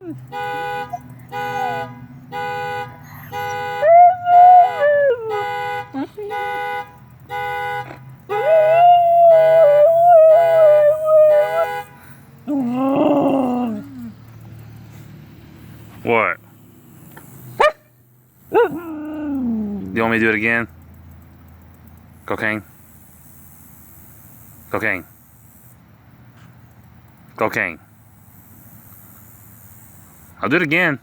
What? You want me to do it again? Cocaine? Cocaine. Cocaine. I'll do it again.